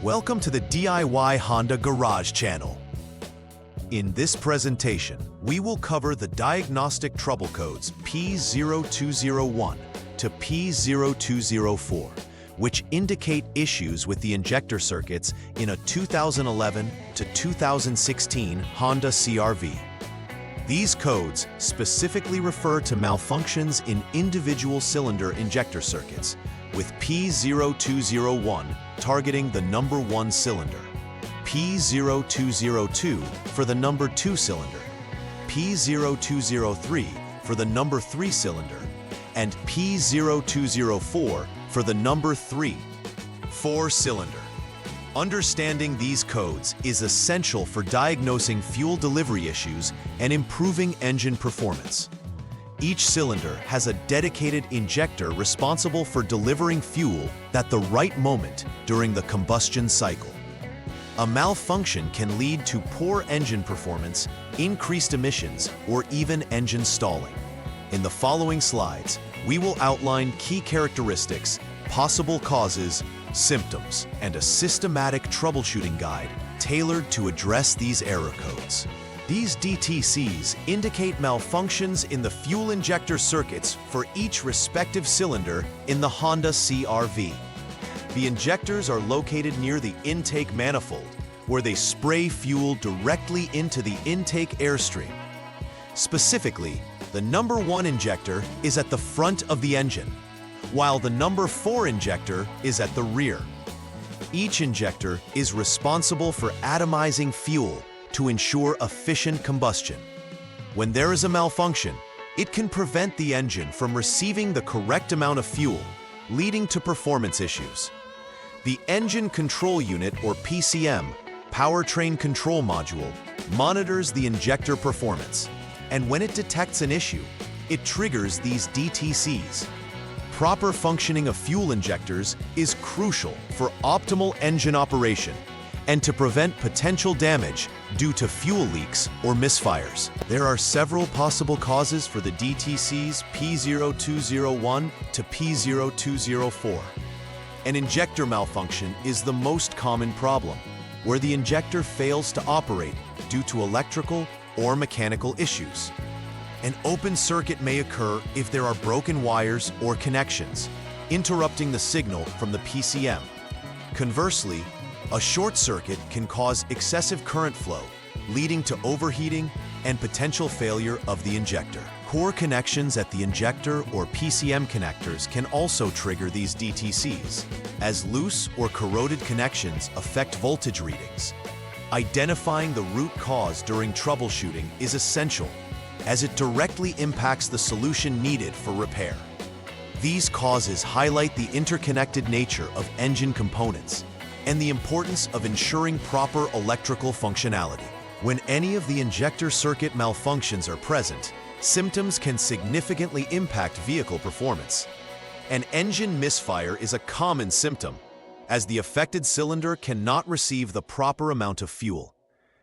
Welcome to the DIY Honda Garage channel. In this presentation, we will cover the diagnostic trouble codes P0201 to P0204, which indicate issues with the injector circuits in a 2011 to 2016 Honda CRV. These codes specifically refer to malfunctions in individual cylinder injector circuits, with P0201 targeting the number 1 cylinder, P0202 for the number 2 cylinder, P0203 for the number 3 cylinder, and P0204 for the number 4 cylinder. Understanding these codes is essential for diagnosing fuel delivery issues and improving engine performance. Each cylinder has a dedicated injector responsible for delivering fuel at the right moment during the combustion cycle. A malfunction can lead to poor engine performance, increased emissions, or even engine stalling. In the following slides, we will outline key characteristics, possible causes, symptoms, and a systematic troubleshooting guide tailored to address these error codes. These DTCs indicate malfunctions in the fuel injector circuits for each respective cylinder in the Honda CRV. The injectors are located near the intake manifold, where they spray fuel directly into the intake airstream. Specifically, the number 1 injector is at the front of the engine, while the number 4 injector is at the rear. Each injector is responsible for atomizing fuel to ensure efficient combustion. When there is a malfunction, it can prevent the engine from receiving the correct amount of fuel, leading to performance issues. The Engine Control Unit, or PCM, Powertrain Control Module, monitors the injector performance, and when it detects an issue, it triggers these DTCs. Proper functioning of fuel injectors is crucial for optimal engine operation and to prevent potential damage due to fuel leaks or misfires. There are several possible causes for the DTCs P0201 to P0204. An injector malfunction is the most common problem, where the injector fails to operate due to electrical or mechanical issues. An open circuit may occur if there are broken wires or connections, interrupting the signal from the PCM. Conversely, a short circuit can cause excessive current flow, leading to overheating and potential failure of the injector. Poor connections at the injector or PCM connectors can also trigger these DTCs, as loose or corroded connections affect voltage readings. Identifying the root cause during troubleshooting is essential, as it directly impacts the solution needed for repair. These causes highlight the interconnected nature of engine components and the importance of ensuring proper electrical functionality. When any of the injector circuit malfunctions are present, symptoms can significantly impact vehicle performance. An engine misfire is a common symptom, as the affected cylinder cannot receive the proper amount of fuel.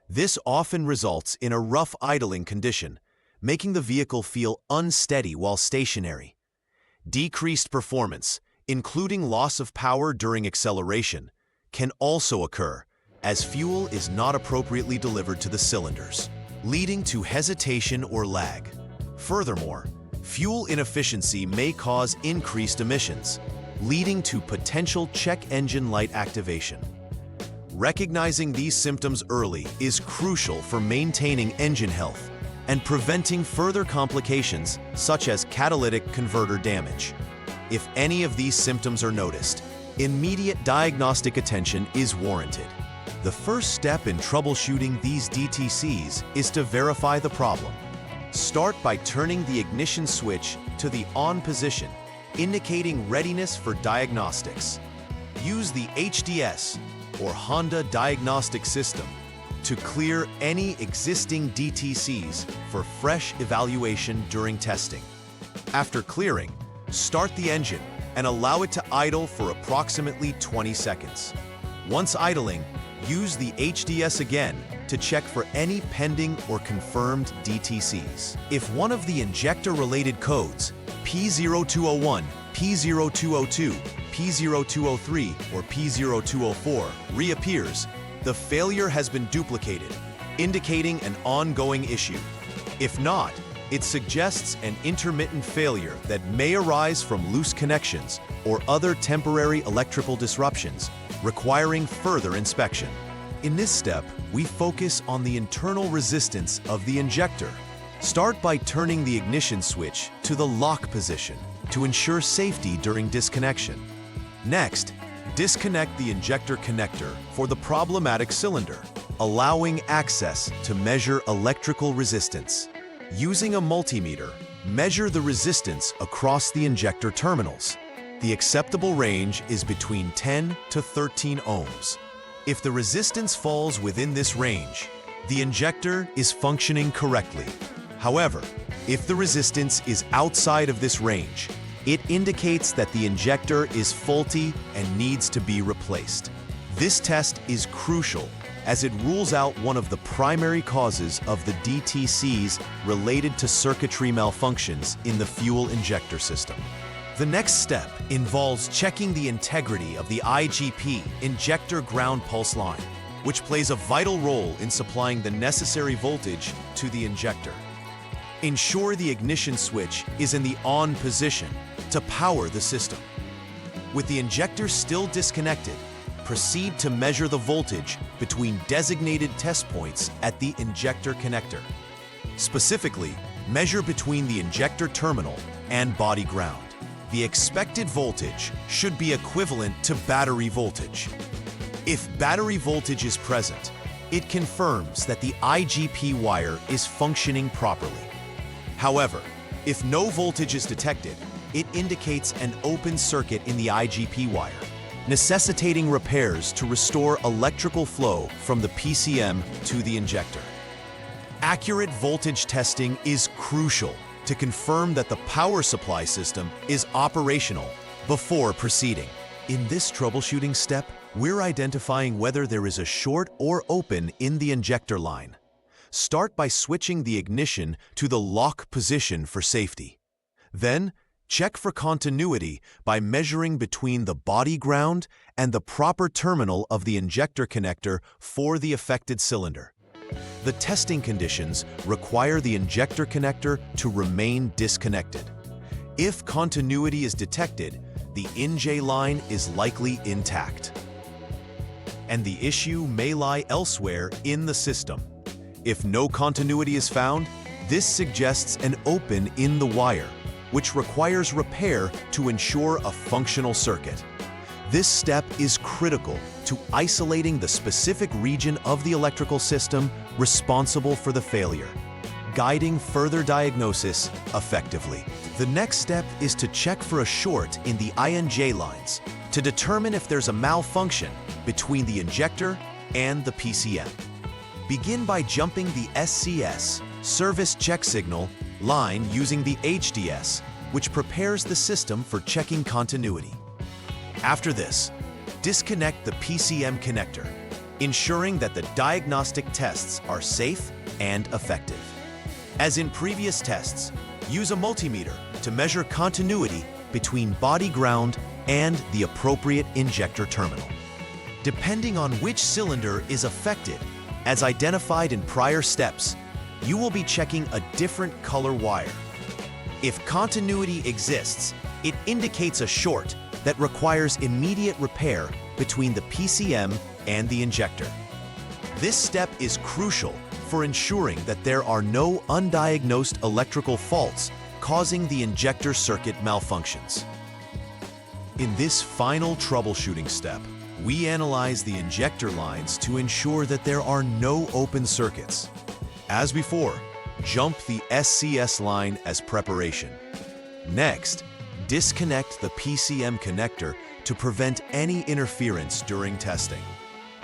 This often results in a rough idling condition, making the vehicle feel unsteady while stationary. Decreased performance, including loss of power during acceleration, can also occur, as fuel is not appropriately delivered to the cylinders, leading to hesitation or lag. Furthermore, fuel inefficiency may cause increased emissions, leading to potential check engine light activation. Recognizing these symptoms early is crucial for maintaining engine health and preventing further complications such as catalytic converter damage. If any of these symptoms are noticed, immediate diagnostic attention is warranted. The first step in troubleshooting these DTCs is to verify the problem. Start by turning the ignition switch to the on position, indicating readiness for diagnostics. Use the HDS, or Honda Diagnostic System, to clear any existing DTCs for fresh evaluation during testing. After clearing, start the engine and allow it to idle for approximately 20 seconds. Once idling, use the HDS again to check for any pending or confirmed DTCs. If one of the injector-related codes, P0201, P0202, P0203 or P0204 reappears, the failure has been duplicated, indicating an ongoing issue. If not, it suggests an intermittent failure that may arise from loose connections or other temporary electrical disruptions, requiring further inspection. In this step, we focus on the internal resistance of the injector. Start by turning the ignition switch to the lock position to ensure safety during disconnection. Next, disconnect the injector connector for the problematic cylinder, allowing access to measure electrical resistance. Using a multimeter, measure the resistance across the injector terminals. The acceptable range is between 10 to 13 ohms. If the resistance falls within this range, the injector is functioning correctly. However, if the resistance is outside of this range, it indicates that the injector is faulty and needs to be replaced. This test is crucial as it rules out one of the primary causes of the DTCs related to circuitry malfunctions in the fuel injector system. The next step involves checking the integrity of the IGP injector ground pulse line, which plays a vital role in supplying the necessary voltage to the injector. Ensure the ignition switch is in the on position to power the system. With the injector still disconnected, proceed to measure the voltage between designated test points at the injector connector. Specifically, measure between the injector terminal and body ground. The expected voltage should be equivalent to battery voltage. If battery voltage is present, it confirms that the IGP wire is functioning properly. However, if no voltage is detected, it indicates an open circuit in the IGP wire, necessitating repairs to restore electrical flow from the PCM to the injector. Accurate voltage testing is crucial to confirm that the power supply system is operational before proceeding. In this troubleshooting step, we're identifying whether there is a short or open in the injector line. Start by switching the ignition to the lock position for safety. Then, check for continuity by measuring between the body ground and the proper terminal of the injector connector for the affected cylinder. The testing conditions require the injector connector to remain disconnected. If continuity is detected, the INJ line is likely intact, and the issue may lie elsewhere in the system. If no continuity is found, this suggests an open in the wire, which requires repair to ensure a functional circuit. This step is critical to isolating the specific region of the electrical system responsible for the failure, guiding further diagnosis effectively. The next step is to check for a short in the INJ lines to determine if there's a malfunction between the injector and the PCM. Begin by jumping the SCS, service check signal, line using the HDS, which prepares the system for checking continuity. After this, disconnect the PCM connector, ensuring that the diagnostic tests are safe and effective. As in previous tests, use a multimeter to measure continuity between body ground and the appropriate injector terminal. Depending on which cylinder is affected, as identified in prior steps, you will be checking a different color wire. If continuity exists, it indicates a short that requires immediate repair between the PCM and the injector. This step is crucial for ensuring that there are no undiagnosed electrical faults causing the injector circuit malfunctions. In this final troubleshooting step, we analyze the injector lines to ensure that there are no open circuits. As before, jump the SCS line as preparation. Next, disconnect the PCM connector to prevent any interference during testing.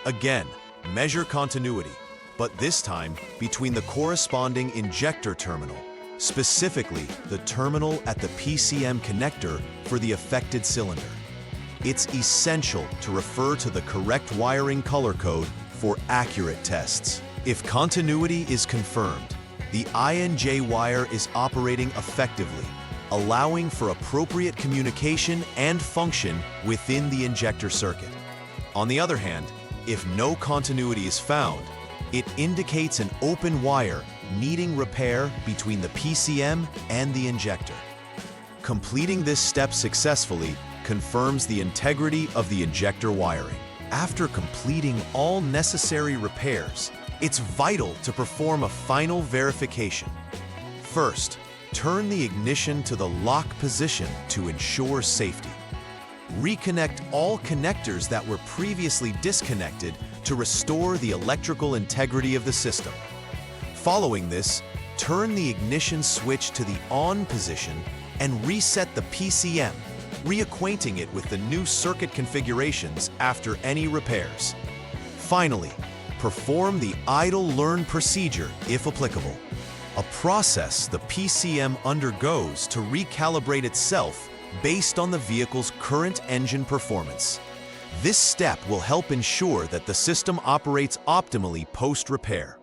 Again, measure continuity, but this time between the corresponding injector terminal, specifically the terminal at the PCM connector for the affected cylinder. It's essential to refer to the correct wiring color code for accurate tests. If continuity is confirmed, the INJ wire is operating effectively, allowing for appropriate communication and function within the injector circuit. On the other hand, if no continuity is found, it indicates an open wire needing repair between the PCM and the injector. Completing this step successfully confirms the integrity of the injector wiring. After completing all necessary repairs, it's vital to perform a final verification. First, turn the ignition to the lock position to ensure safety. Reconnect all connectors that were previously disconnected to restore the electrical integrity of the system. Following this, turn the ignition switch to the on position and reset the PCM, reacquainting it with the new circuit configurations after any repairs. Finally, perform the idle learn procedure if applicable, a process the PCM undergoes to recalibrate itself based on the vehicle's current engine performance. This step will help ensure that the system operates optimally post-repair.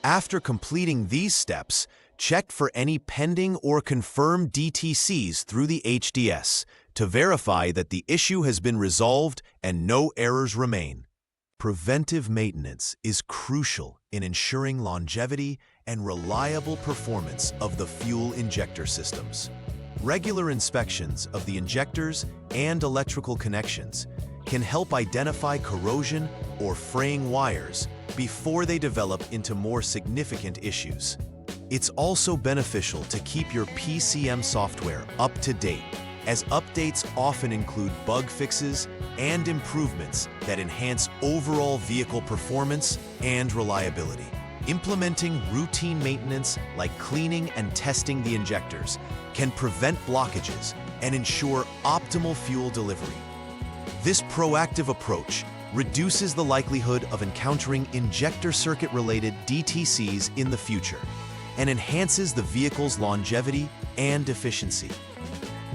After completing these steps, check for any pending or confirmed DTCs through the HDS to verify that the issue has been resolved and no errors remain. Preventive maintenance is crucial in ensuring longevity and reliable performance of the fuel injector systems. Regular inspections of the injectors and electrical connections can help identify corrosion or fraying wires before they develop into more significant issues. It's also beneficial to keep your PCM software up to date, as updates often include bug fixes and improvements that enhance overall vehicle performance and reliability. Implementing routine maintenance like cleaning and testing the injectors can prevent blockages and ensure optimal fuel delivery. This proactive approach reduces the likelihood of encountering injector circuit-related DTCs in the future and enhances the vehicle's longevity and efficiency.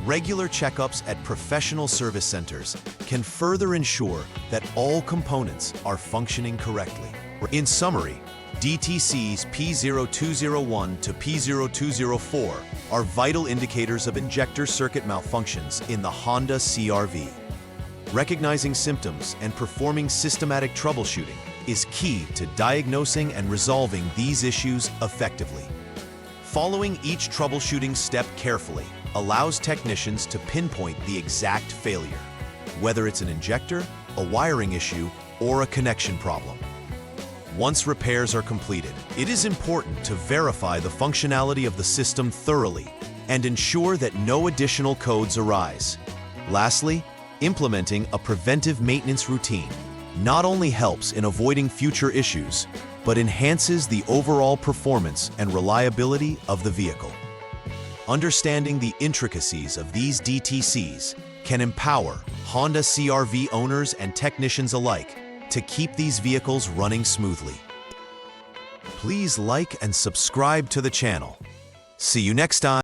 Regular checkups at professional service centers can further ensure that all components are functioning correctly. In summary, DTCs P0201 to P0204 are vital indicators of injector circuit malfunctions in the Honda CRV. Recognizing symptoms and performing systematic troubleshooting is key to diagnosing and resolving these issues effectively. Following each troubleshooting step carefully allows technicians to pinpoint the exact failure, whether it's an injector, a wiring issue, or a connection problem. Once repairs are completed, it is important to verify the functionality of the system thoroughly and ensure that no additional codes arise. Lastly, implementing a preventive maintenance routine not only helps in avoiding future issues, but enhances the overall performance and reliability of the vehicle. Understanding the intricacies of these DTCs can empower Honda CRV owners and technicians alike to keep these vehicles running smoothly. Please like and subscribe to the channel. See you next time.